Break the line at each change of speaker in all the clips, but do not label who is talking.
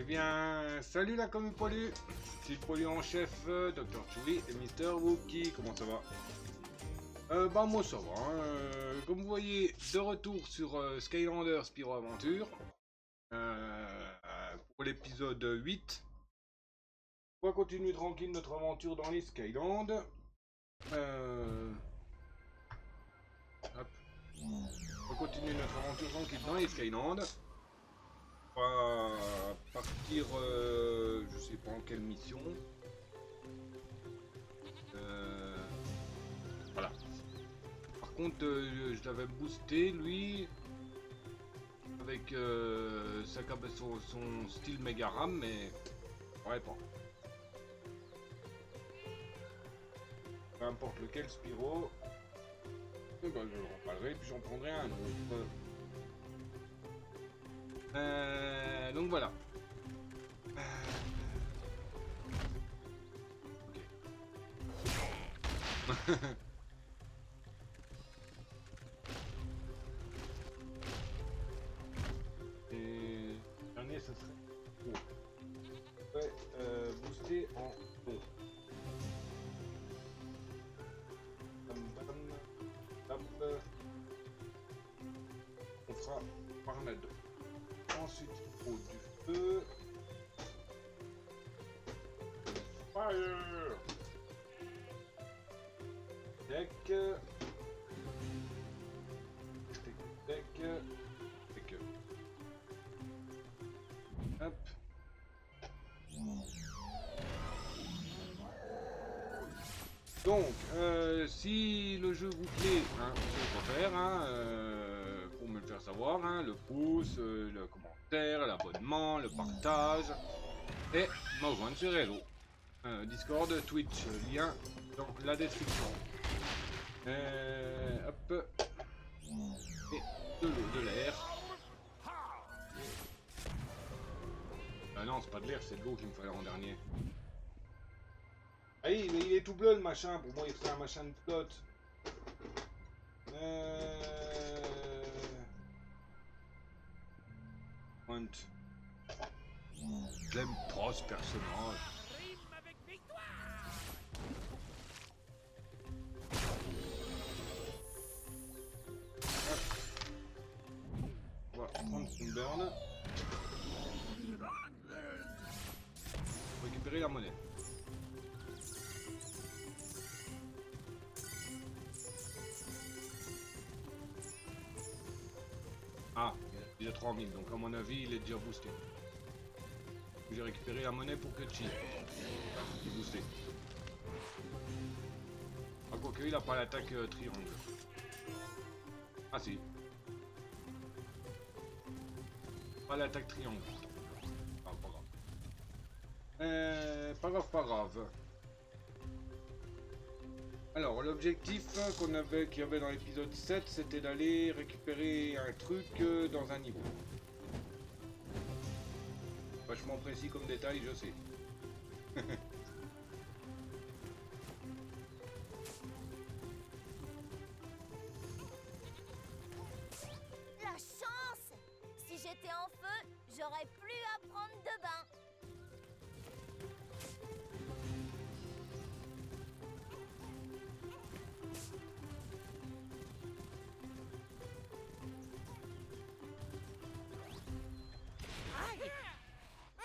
Eh bien, salut la commune poilue. C'est le poilu en chef, Dr. Chewie et Mister Wookie. Comment ça va? Bah moi ça va. Hein. Comme vous voyez, de retour sur Skylander Spyro Aventure. Pour l'épisode 8. On va continuer tranquille notre aventure dans les Skylands. Hop. On va continuer notre aventure tranquille dans les Skylands. On va partir, je sais pas en quelle mission. Voilà. Par contre, je l'avais boosté, lui, avec son style Mega Ram, mais ouais, pas. Peu importe lequel Spyro, eh ben, je le reparlerai, puis j'en prendrai un autre. Donc voilà. Ok. Et dernier, ce serait haut. Ouais, booster en haut. Bam bam. Hop. On fera par là deux. Ensuite, au du feu. Fire! Deck. Deck. Deck. Hop. Donc, si le jeu vous plaît, hein, vous savez quoi faire, hein, pour me le faire savoir, hein, le pouce, le commentaire, l'abonnement, le partage, et me rejoindre sur Hello. Discord, Twitch, lien dans la description. Hop. Et de l'eau, de l'air. Ah non, c'est pas de l'air, c'est de l'eau qu'il me fallait en dernier. Ah oui, mais il est tout bleu le machin, pour moi il fait un machin de flotte. Hunt. Je l'aime pas ce personnage. On va prendre son burn. Récupérer la monnaie. Ah, il a 3000, donc à mon avis il est déjà boosté. J'ai récupéré la monnaie pour que Chi. Il est boosté. Ah, quoique il a pas l'attaque triangle. Ah si. Pas l'attaque triangle. Ah, pas grave. Pas grave, pas grave. Alors, l'objectif qu'il y avait dans l'épisode 7, c'était d'aller récupérer un truc dans un niveau. Vachement précis comme détail, je sais.
La chance! Si j'étais en feu, j'aurais plus à prendre de bain.
Aïe!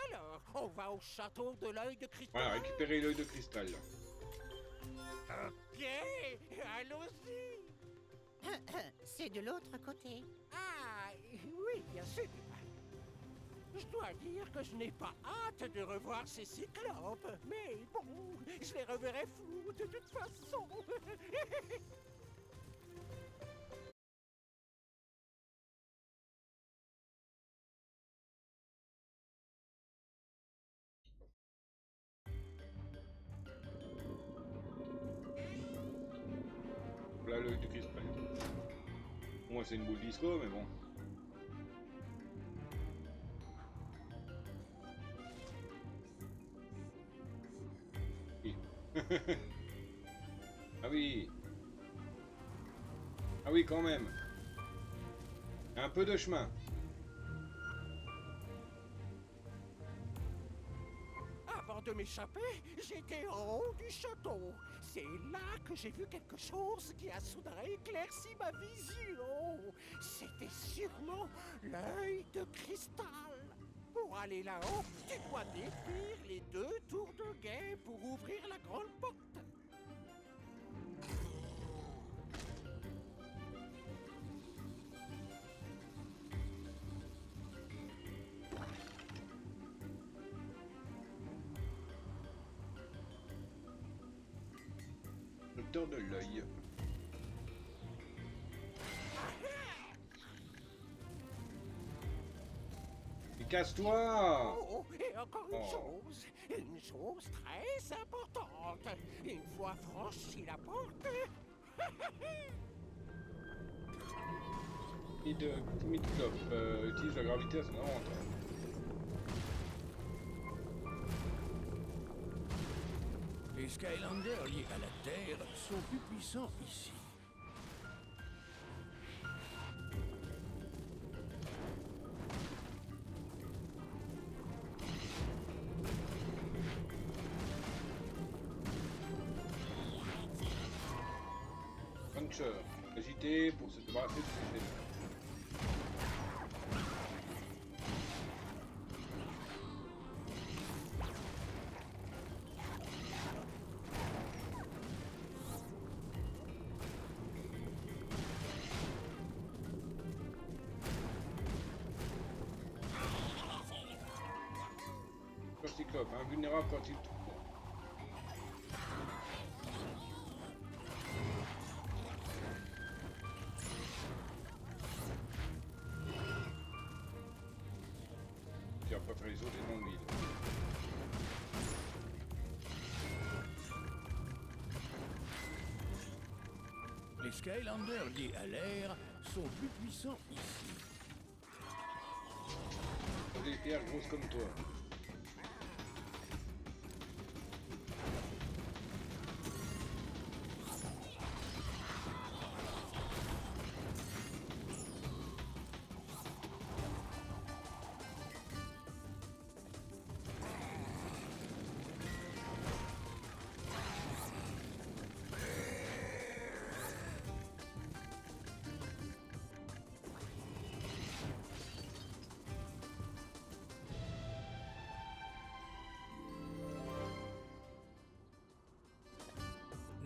Alors, on va au château de l'œil de cristal.
Voilà, récupérer l'œil de cristal.
Bien, allons-y.
C'est de l'autre côté.
Ah, oui, bien sûr. Je dois dire que je n'ai pas hâte de revoir ces cyclopes, mais bon, je les reverrai flous de toute façon.
Voilà l'œil de cristal. Moi c'est une boule disco, mais bon. Oui. Ah oui. Ah oui, quand même. Un peu de chemin.
avant de m'échapper, j'étais en haut du château. C'est là que j'ai vu quelque chose qui a soudain éclairci ma vision. C'était sûrement l'œil de cristal. Pour aller là-haut, tu dois détruire les 2 tours de guet pour ouvrir la grande porte.
Docteur de l'œil. Et casse-toi!
Oh, et encore une chose très importante. Une fois franchi la porte,
Midclop utilise la gravité à son avantage.
Les Skylanders liés à la Terre sont plus puissants ici.
Puncher, agité pour se débarrasser de ses ennemis. Cyclope, invulnérable quand il tourne. Tu vas pas faire les autres et non lui.
Les Skylanders liés à l'air sont plus puissants ici.
Des pierres grosses comme toi.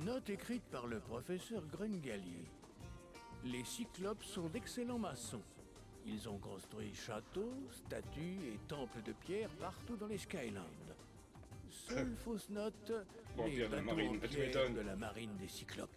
Note écrite par le professeur Grungalier. Les Cyclopes sont d'excellents maçons. Ils ont construit châteaux, statues et temples de pierre partout dans les Skylands. Seule fausse note,
Bon,
les
pierre de la
bateaux
marine,
en
tu
pierre
m'étonnes.
de la marine des Cyclopes.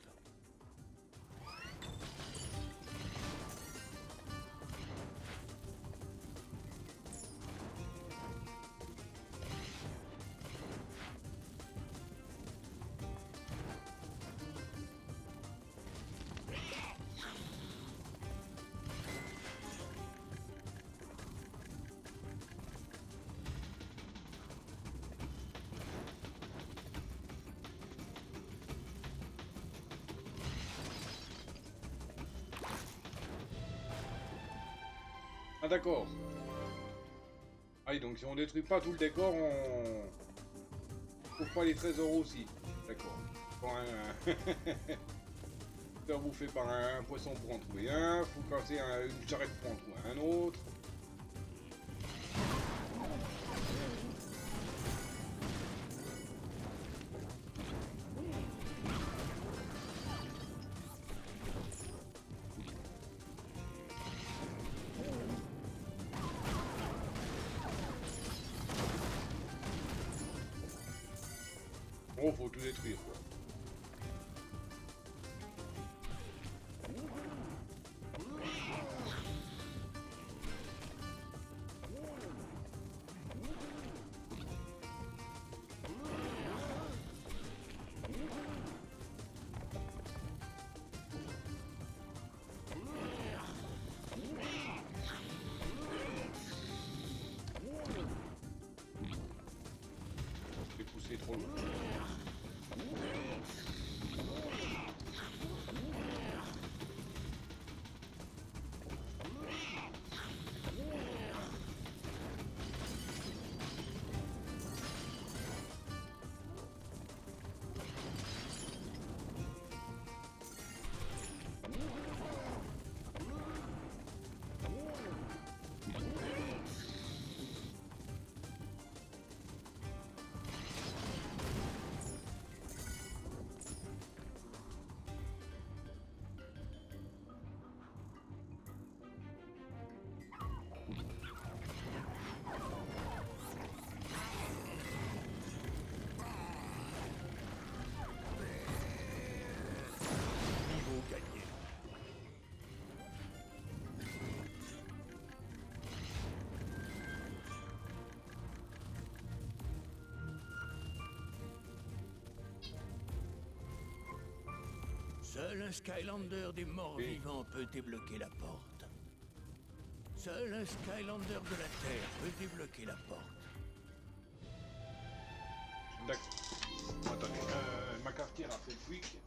Ah d'accord. Ah oui, donc si on détruit pas tout le décor, on trouve pas les trésors aussi. D'accord. Pour un... faire bouffer par un poisson pour en trouver un, faut casser une charrette pour en trouver un autre. Oh, faut tout détruire quoi. J'ai poussé trop loin.
Seul un Skylander des morts
Oui.
vivants peut débloquer la porte. Seul un Skylander de la Terre peut débloquer la porte.
D'accord. Attendez, ma cafetière a fait le quick.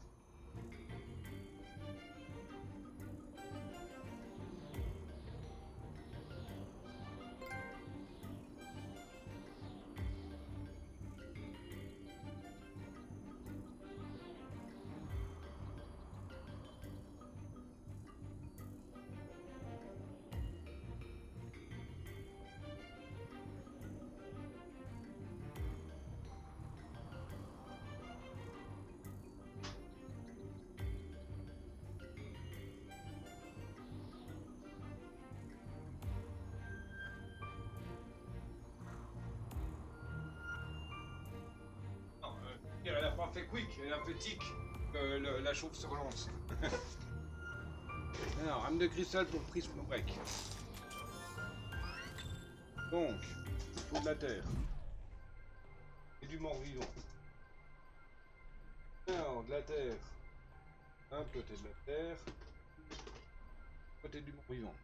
Non, elle a pas fait quick, elle a fait tic. La chauffe se relance. Alors, âme de cristal pour prisme break. Donc, il faut de la terre. Et du mort-vivant. Alors, de la terre. Un côté de la terre. Côté du mort-vivant.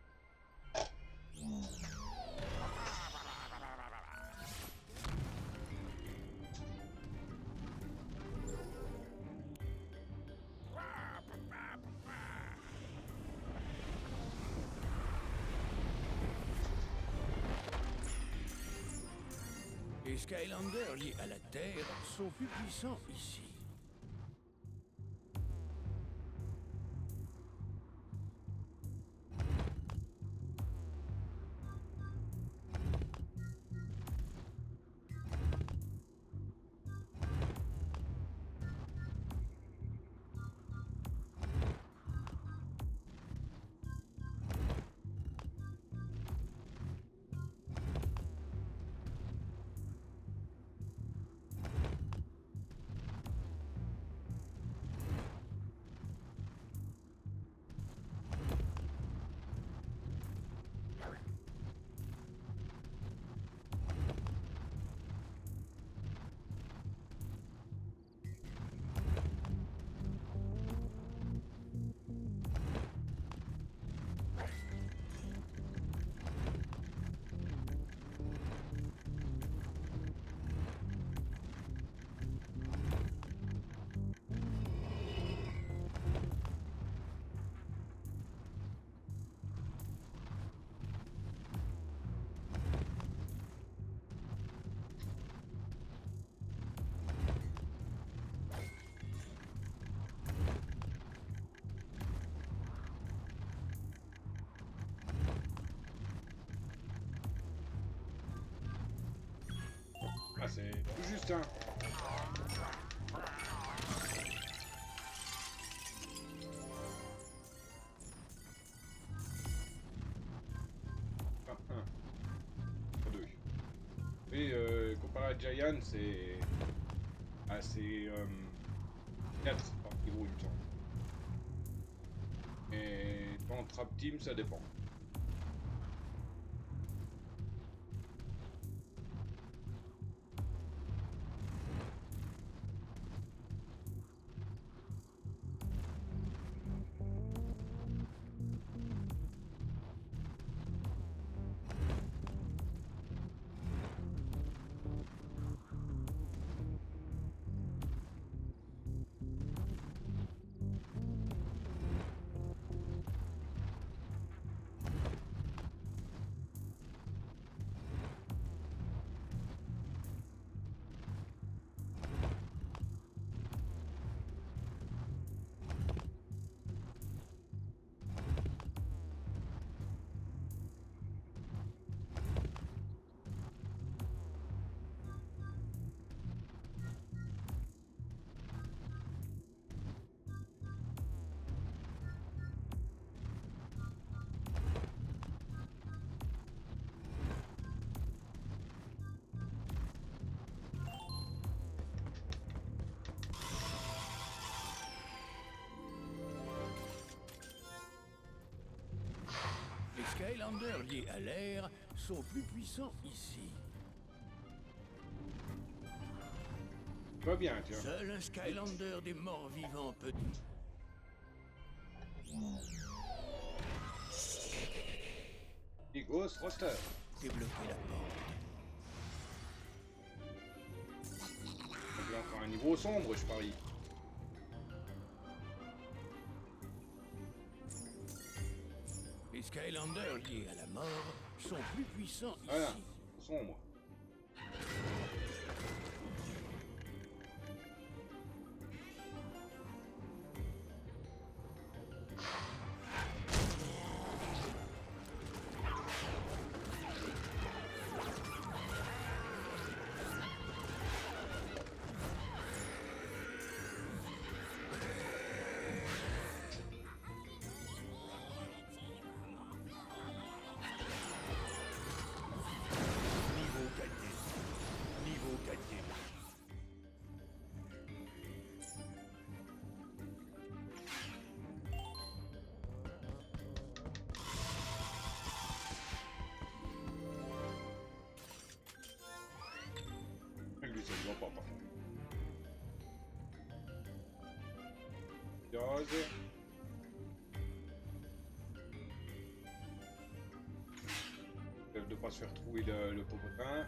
Les Skylanders liés à la Terre sont plus puissants ici.
Ah, c'est tout juste, hein. Ah, un. Deux. Et comparé à Giant, c'est... Ah, c'est... 4 par kilo, il me semble. Et dans Trap Team, ça dépend.
Les Skylanders liés à l'air sont plus puissants ici.
Va bien, tiens.
Seul un Skylander des morts vivants peut...
Et Ghost Roster.
Débloquer la porte.
Donc là encore un niveau sombre, je parie.
Les Skylanders liés à la mort sont plus puissants
Voilà,
ici.
sombre.
Niveau gagné. Niveau gagné.
Lui, ça ne voit pas, par contre. Gaz. De ne pas se faire trouver le popotin.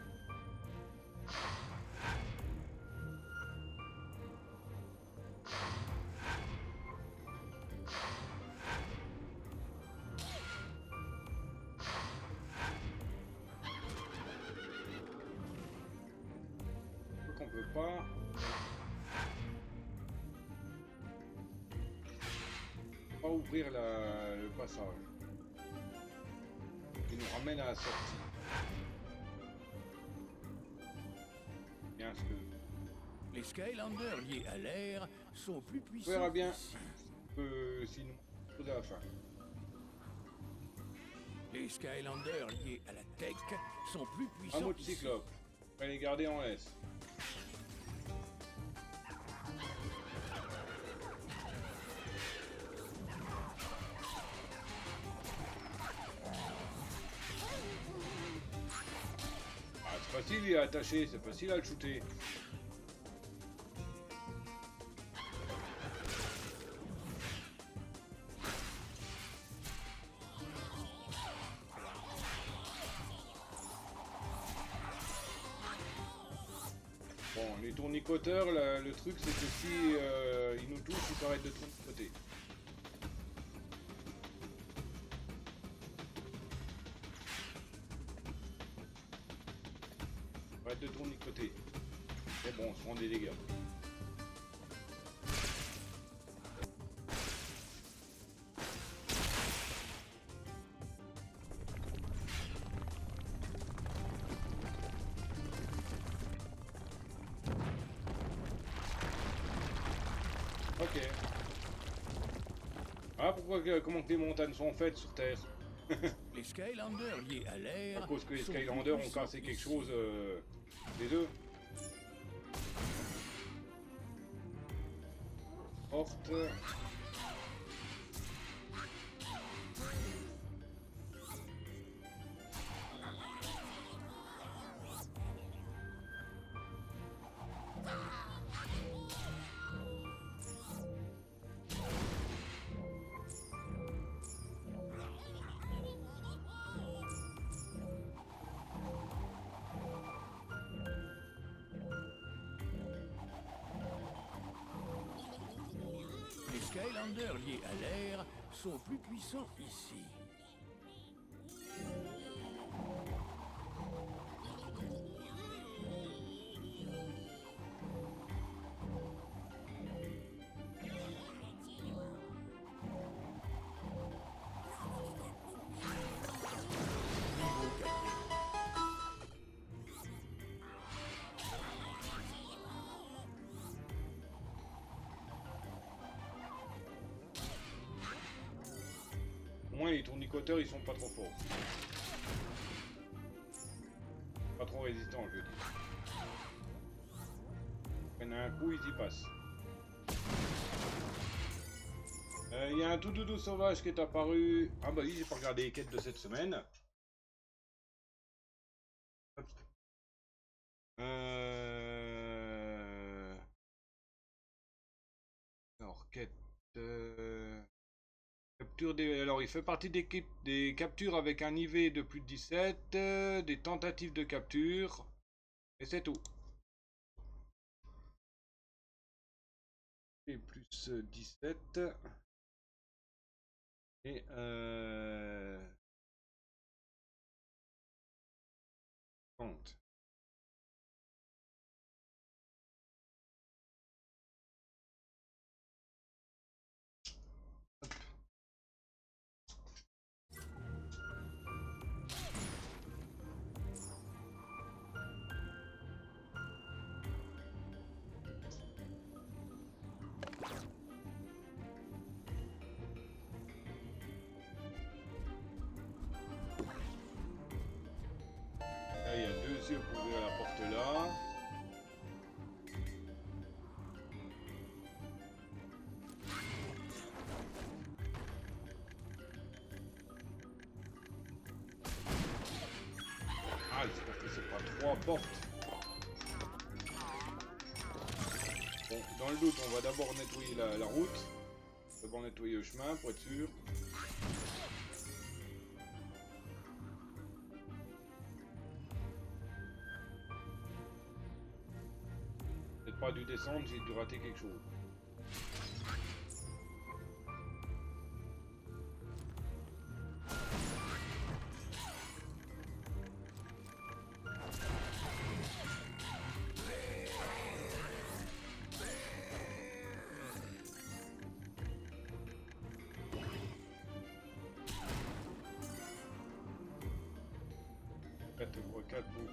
Qu'on peut pas. Pas ouvrir le passage. Il nous ramène à la sortie. Bien ce que.
Les Skylanders liés à l'air sont plus
On
puissants
verra bien.
ici.
Sinon, tout à la fin.
Les Skylanders liés à la tech sont plus
Un
puissants
mot de
ici.
cyclope. On va les garder en laisse. Ah, c'est facile, il est attaché, c'est facile à le shooter. Bon, les tournicoteurs, le truc c'est que si ils nous touchent, ils s'arrêtent de tournicoter. Arrête de tournicoter. Mais bon, on se prend des dégâts. Ok. Ah, comment que les montagnes sont faites sur Terre?
Les Skylanders liés à l'air.
À cause que les
sont plus
Skylanders ont
puissants
cassé quelque
ici.
chose, les deux. Porte.
Les Skylanders liés à l'air sont plus puissants ici. Niveau gagné.
Au moins les tournicoteurs ils sont pas trop forts. Pas trop résistants je veux dire. Ils prennent un coup, ils y passent. Il y a un tout doudou sauvage qui est apparu. Ah bah oui, j'ai pas regardé les quêtes de cette semaine. Hop. Alors, quête... captures des... Alors, il fait partie des captures avec un IV de plus de 17, des tentatives de capture, et c'est tout. Et plus 17. Et compte. Là, il y a 2 yeux pour ouvrir la porte là. Ah, j'espère que c'est pas 3 portes. Bon, dans le doute, on va d'abord nettoyer la route. D'abord nettoyer le chemin pour être sûr. Peut-être pas dû descendre, j'ai dû rater quelque chose. Je vois 4 bouts.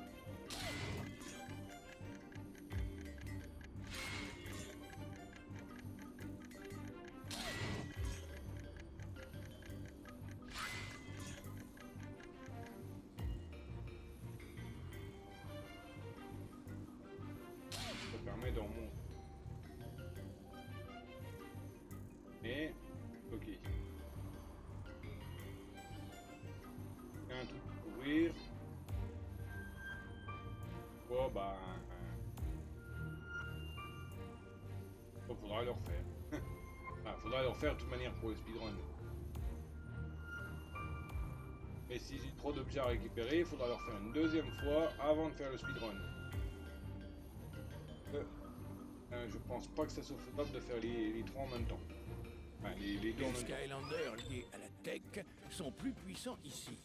Ça permet d'en monter. Mais, ok. Il y a un truc pour ouvrir. Bon, bah. Il faudra le refaire. Enfin, faudra le refaire de toute manière pour le speedrun. Mais si j'ai trop d'objets à récupérer, il faudra le refaire une deuxième fois avant de faire le speedrun. Je pense pas que ça soit faisable de faire les 3 en même temps. Enfin, les 2 en
Les
même temps.
Skylanders liés à la tech sont plus puissants ici.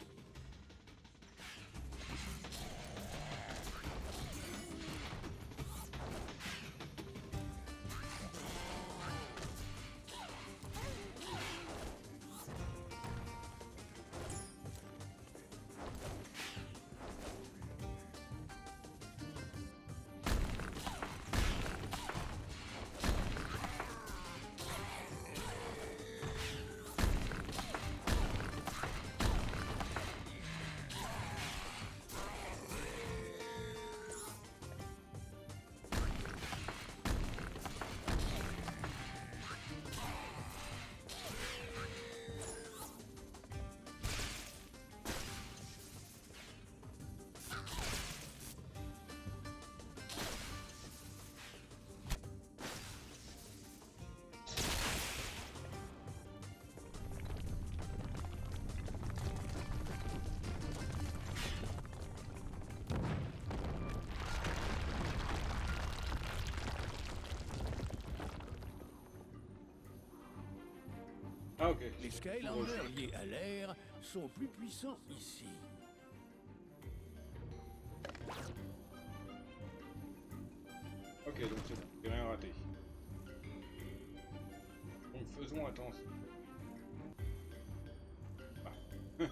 Ah, ok.
Les Skylanders liés à l'air sont plus puissants ici.
Ok, donc c'est bon, j'ai rien raté. Donc faisons attention. Ah.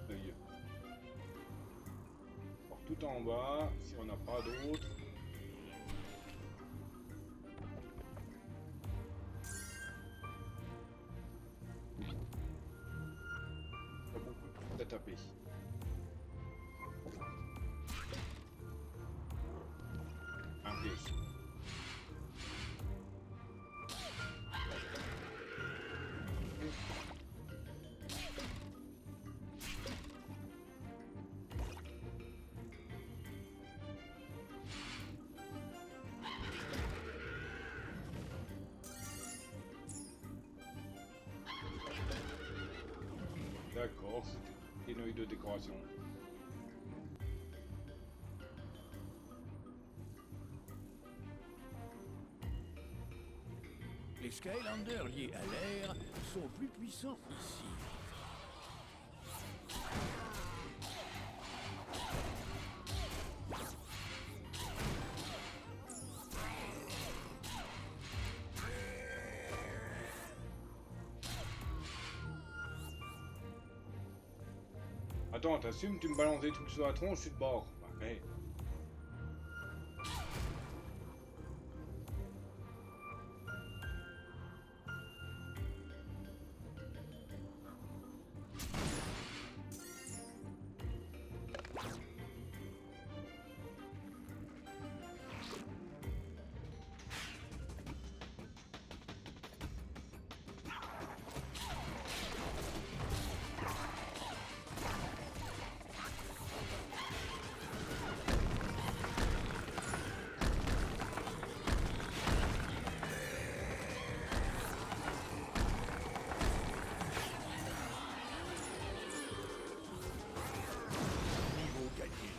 Œil. Alors, tout en bas, si on n'a pas d'autres. Pas beaucoup de à taper. Un piège. œil de décoration.
Les Skylanders liés à l'air sont plus puissants ici.
Attends, t'assumes, tu me balances des trucs sur la tronche, je suis de bord. Ouais.
Niveau gagné.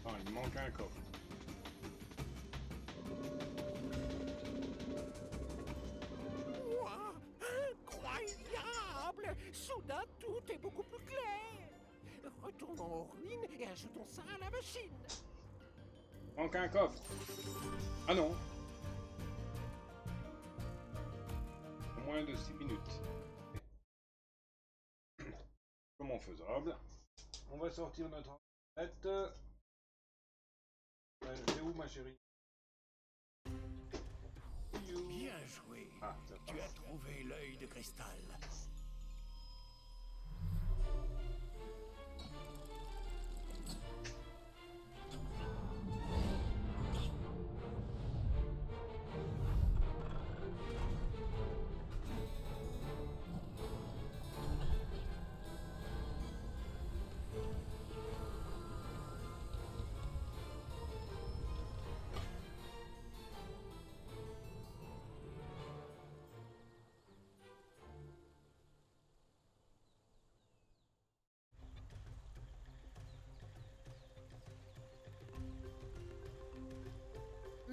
Ah, il me manque un coffre.
Ouah, incroyable! Soudain, tout est beaucoup plus clair. Retournons aux ruines et ajoutons ça à la machine.
Manque un coffre. Ah non. En moins de 6 minutes. Comment faisable? On va sortir notre tête. C'est où ma chérie?
Bien joué.
Ah, ça
Tu as
passe.
trouvé l'œil de cristal.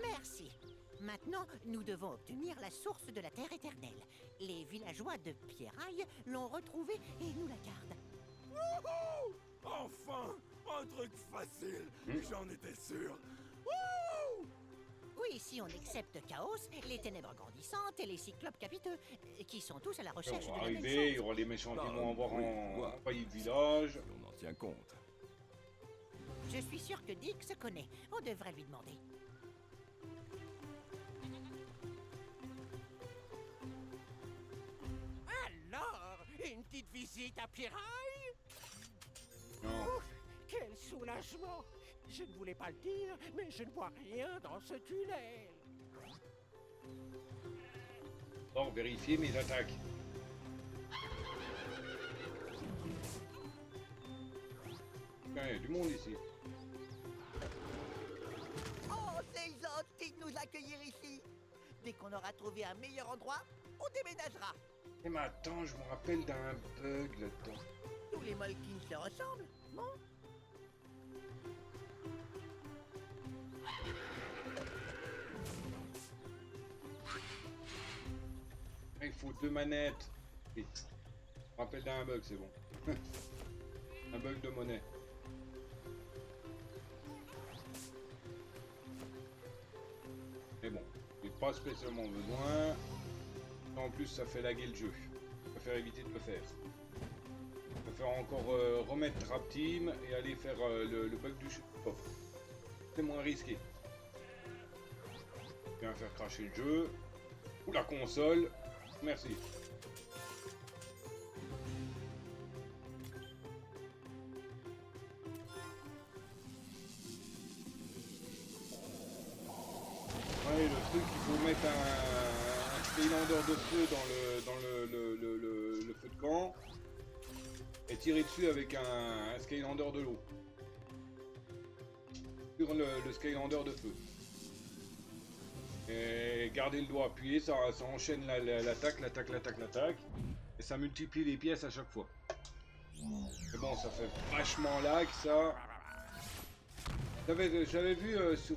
Merci. Maintenant, nous devons obtenir la source de la Terre éternelle. Les villageois de Pierraille l'ont retrouvée et nous la gardent.
Wouhou! Enfin! Un truc facile! J'en étais sûr! Wouhou!
Oui, si on accepte Chaos, les ténèbres grandissantes et les cyclopes capiteux, qui sont tous à la
On
recherche de
va
la même
arriver, il y
chose.
aura les méchants qui
Ah,
vont avoir
oui, ouais.
envahi le village.
Et on en tient compte.
Je suis sûr que Dick se connaît. On devrait lui demander.
Alors, une petite visite à Pierraille?
Non.
Ouf, quel soulagement! Je ne voulais pas le dire, mais je ne vois rien dans ce tunnel.
Bon, vérifier mes attaques. Il y a du monde ici.
Oh, c'est gentil de nous accueillir ici. Dès qu'on aura trouvé un meilleur endroit, on déménagera.
Eh mais attends, je me rappelle d'un bug là-dedans.
Tous les Molkins se ressemblent, non?
Il faut 2 manettes. Et... je me rappelle d'un bug, c'est bon. Un bug de monnaie. Mais bon, j'ai pas spécialement besoin. En plus, ça fait laguer le jeu. Je préfère éviter de le faire. Je préfère encore remettre Trap Team et aller faire le bug du coffre. C'est moins risqué. Bien faire cracher le jeu. Ou la console. Merci. Ouais, le truc, il faut mettre un Skylander de feu dans le feu de camp et tirer dessus avec un Skylander de l'eau. Sur le Skylander de feu. Et garder le doigt appuyé, ça enchaîne l'attaque, et ça multiplie les pièces à chaque fois. Mais bon, ça fait vachement lag, ça. J'avais vu sur...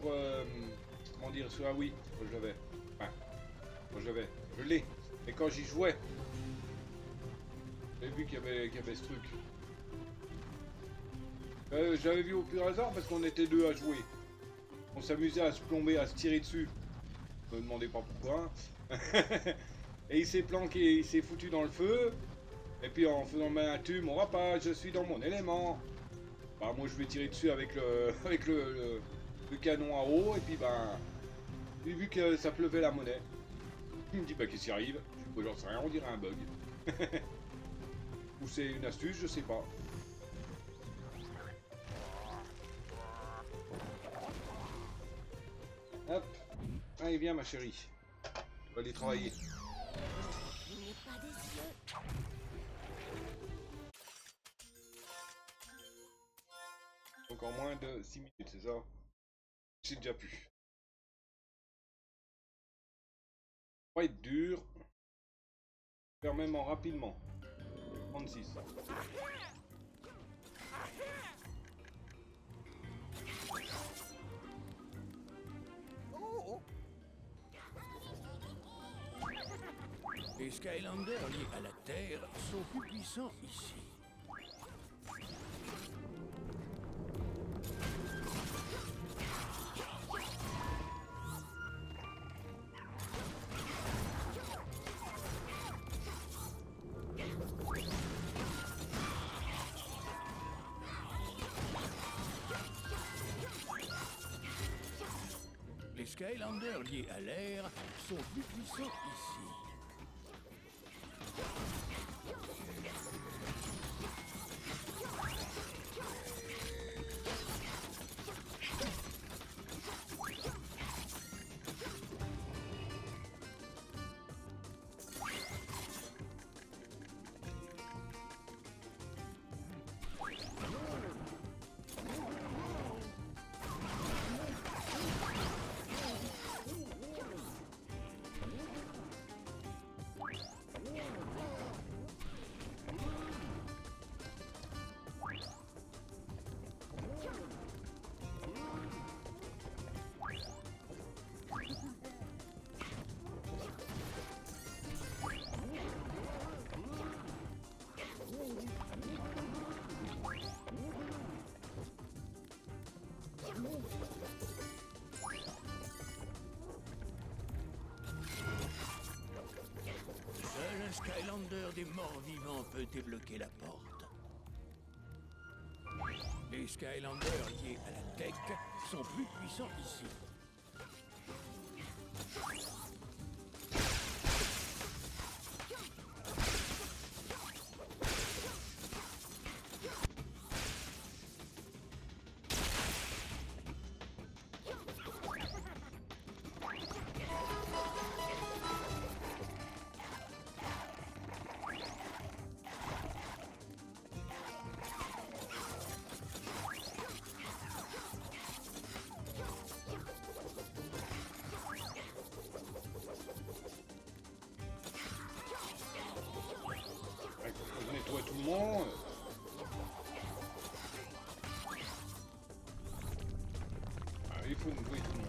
comment dire, sur la Wii, quand je l'avais. Enfin, quand je l'ai. Et quand j'y jouais, j'avais vu qu'il y avait ce truc. J'avais vu au pur hasard parce qu'on était deux à jouer. On s'amusait à se plomber, à se tirer dessus. Ne me demandez pas pourquoi. Et il s'est planqué, il s'est foutu dans le feu. Et puis en faisant ma tue, mon repas, je suis dans mon élément. Bah moi je vais tirer dessus avec le canon à eau. Et puis bah, j'ai vu que ça pleuvait la monnaie. Il me dit bah qu'est-ce qui arrive? Je dis bah j'en sais rien, on dirait un bug. Ou c'est une astuce, je sais pas. Hop. Allez, viens ma chérie. On va aller travailler.
Il n'est pas des yeux.
Encore moins de 6 minutes, c'est ça? J'ai déjà pu. Ça va être dur. Faire même en rapidement. 36.
Les Skylanders liés à la Terre sont plus puissants ici. Les Skylanders liés à l'air sont plus puissants ici. Seul un Skylander des morts vivants peut débloquer la porte. Les Skylanders liés à la tech sont plus puissants ici.
On nettoie tout le monde. Ah, il faut nettoyer tout le monde.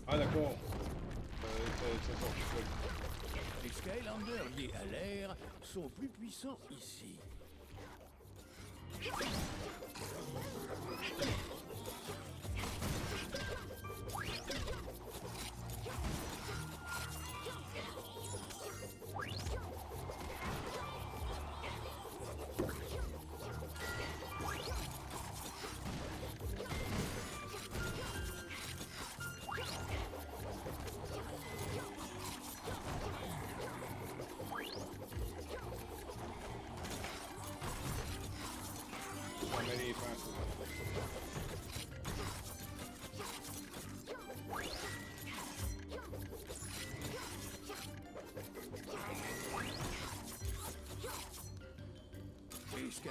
Ah d'accord. Ça sort tout seul.
Les Skylanders liés à l'air sont plus puissants ici.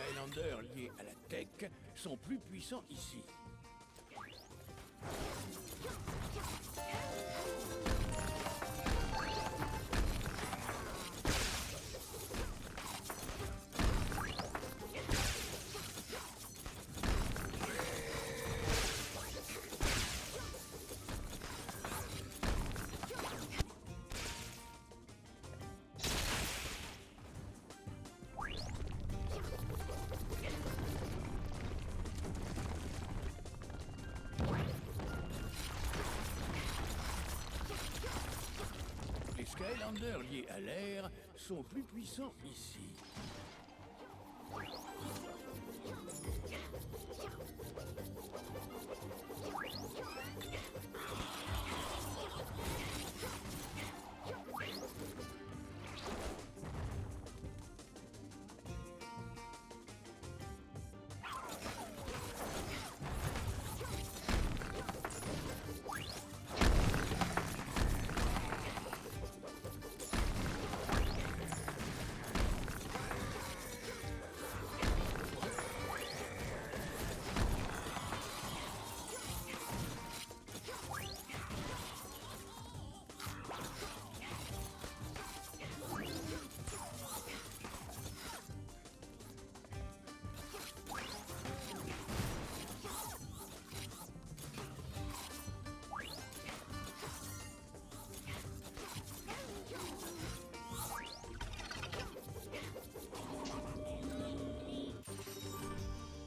Skylanders liés à la tech sont plus puissants ici. Les Skylanders liés à l'air sont plus puissants ici.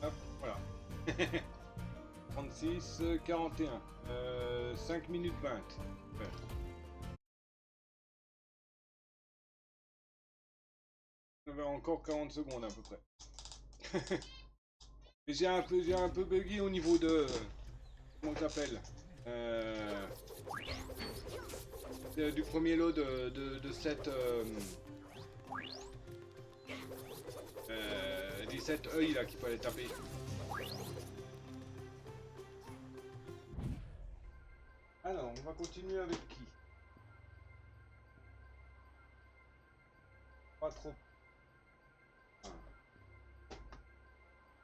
Hop, voilà. 36, 41. 5 minutes 20. Ouais. On avait encore 40 secondes à peu près. Et j'ai un peu buggy au niveau de... Comment ça s'appelle du premier lot de cette... 17 œils là qu'il fallait taper. Alors, on va continuer avec qui? Pas trop. Ah.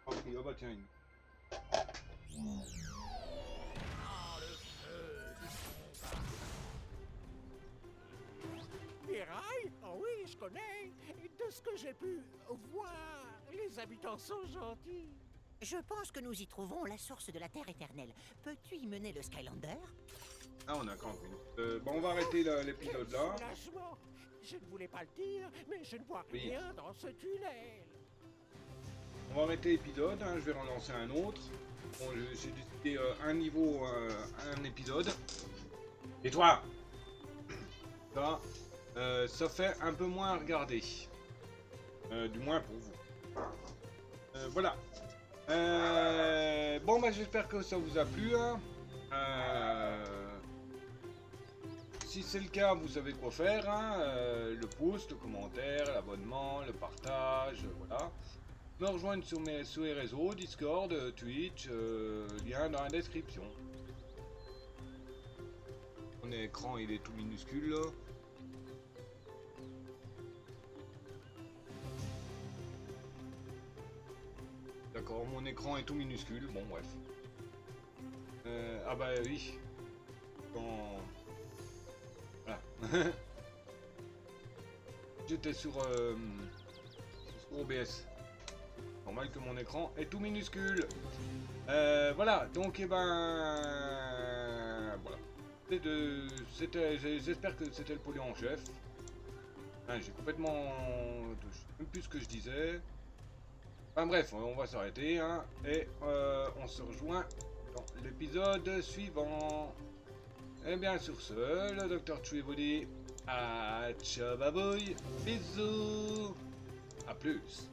Ok, oh bah tiens, une.
Pierraille? Oh oui, je connais. Et de ce que j'ai pu voir, les habitants sont gentils.
Je pense que nous y trouvons la source de la Terre éternelle. Peux-tu y mener le Skylander?
Ah, on a 40 minutes. Bon, on va arrêter l'épisode
Quel
là.
soulagement. Je ne voulais pas le dire, mais je ne vois
Oui.
rien dans ce tunnel.
On va arrêter l'épisode, hein, je vais relancer un autre. Bon, j'ai décidé un niveau, un épisode. Et toi là, ça fait un peu moins à regarder. Du moins pour vous. Voilà. Bon, bah j'espère que ça vous a plu. Hein. Si c'est le cas, vous savez quoi faire. Hein. Le pouce, le commentaire, l'abonnement, le partage, voilà. Me rejoindre sur les réseaux, Discord, Twitch, lien dans la description. Mon écran il est tout minuscule là. D'accord, mon écran est tout minuscule, bon bref. Ah bah oui. Quand... Voilà. J'étais sur OBS. Normal que mon écran est tout minuscule. Voilà, donc et ben... Voilà. J'espère que c'était le polio en chef. Hein, j'ai complètement... Je sais même plus ce que je disais. Enfin bref, on va s'arrêter, hein, et on se rejoint dans l'épisode suivant. Et bien sur ce, le Dr. Tree vous dit à ciao babouille, bisous, à plus.